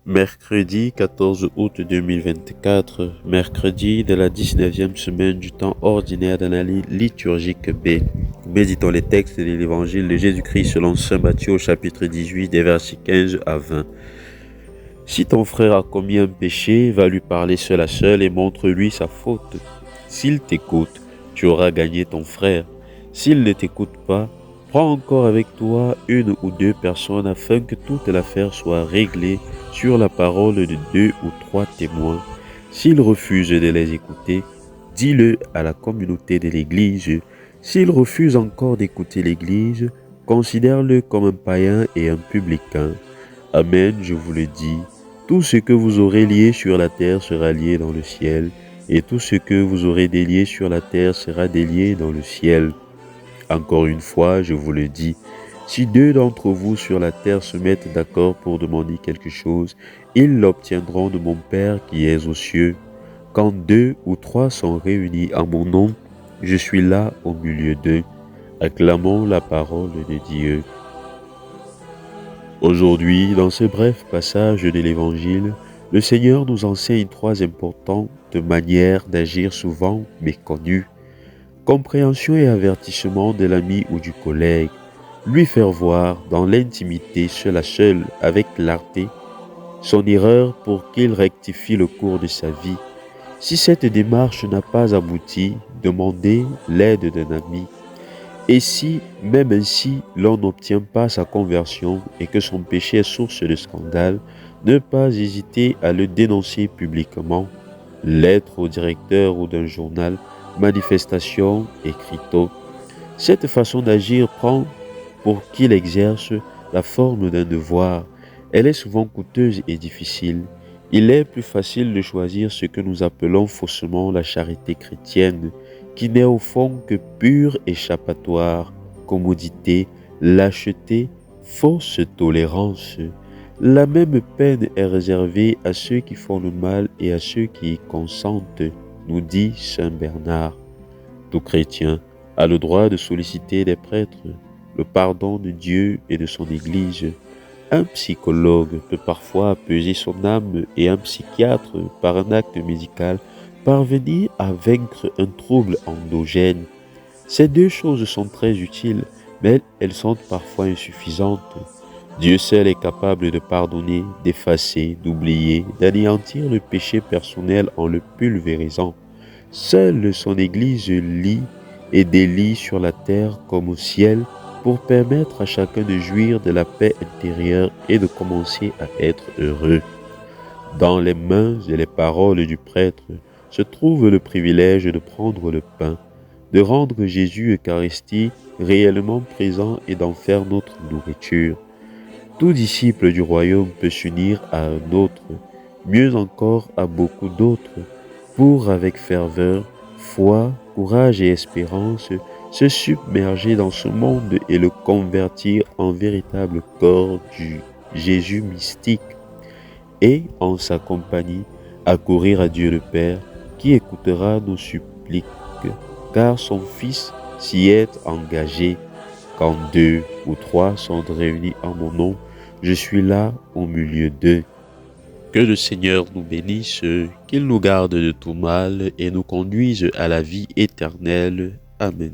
Mercredi 14 août 2024, mercredi de la 19e semaine du temps ordinaire de l'année liturgique B. Méditons les textes de l'évangile de Jésus-Christ selon saint Matthieu au chapitre 18 des versets 15 à 20. Si ton frère a commis un péché, va lui parler seul à seul et montre-lui sa faute. S'il t'écoute, tu auras gagné ton frère. S'il ne t'écoute pas, prends encore avec toi une ou deux personnes afin que toute l'affaire soit réglée sur la parole de 2 ou 3 témoins. S'il refuse de les écouter, dis-le à la communauté de l'Église. S'il refuse encore d'écouter l'Église, considère-le comme un païen et un publicain. Amen, je vous le dis, tout ce que vous aurez lié sur la terre sera lié dans le ciel, et tout ce que vous aurez délié sur la terre sera délié dans le ciel. Encore une fois, je vous le dis, si 2 d'entre vous sur la terre se mettent d'accord pour demander quelque chose, ils l'obtiendront de mon Père qui est aux cieux. Quand 2 ou 3 sont réunis en mon nom, je suis là au milieu d'eux. Acclamons la parole de Dieu. Aujourd'hui, dans ce bref passage de l'Évangile, le Seigneur nous enseigne 3 importantes manières d'agir souvent méconnues. Compréhension et avertissement de l'ami ou du collègue. Lui faire voir dans l'intimité seul à seul avec clarté son erreur pour qu'il rectifie le cours de sa vie. Si cette démarche n'a pas abouti, demandez l'aide d'un ami. Et si, même ainsi, l'on n'obtient pas sa conversion et que son péché est source de scandale, ne pas hésiter à le dénoncer publiquement. Lettre au directeur ou d'un journal, manifestation, écriteau. Cette façon d'agir prend pour qu'il exerce la forme d'un devoir. Elle est souvent coûteuse et difficile. Il est plus facile de choisir ce que nous appelons faussement la charité chrétienne, qui n'est au fond que pur échappatoire, commodité, lâcheté, fausse tolérance. La même peine est réservée à ceux qui font le mal et à ceux qui y consentent, nous dit saint Bernard. Tout chrétien a le droit de solliciter des prêtres, le pardon de Dieu et de son Église. Un psychologue peut parfois apaiser son âme et un psychiatre, par un acte médical, parvenir à vaincre un trouble endogène. Ces 2 choses sont très utiles, mais elles sont parfois insuffisantes. Dieu seul est capable de pardonner, d'effacer, d'oublier, d'anéantir le péché personnel en le pulvérisant. Seule son Église lie et délie sur la terre comme au ciel pour permettre à chacun de jouir de la paix intérieure et de commencer à être heureux. Dans les mains et les paroles du prêtre se trouve le privilège de prendre le pain, de rendre Jésus Eucharistie réellement présent et d'en faire notre nourriture. Tout disciple du royaume peut s'unir à un autre, mieux encore à beaucoup d'autres, pour avec ferveur, foi, courage et espérance, se submerger dans ce monde et le convertir en véritable corps du Jésus mystique, et en sa compagnie accourir à Dieu le Père, qui écoutera nos suppliques, car son Fils s'y est engagé. Quand 2 ou 3 sont réunis en mon nom, je suis là au milieu d'eux. Que le Seigneur nous bénisse, qu'il nous garde de tout mal et nous conduise à la vie éternelle. Amen.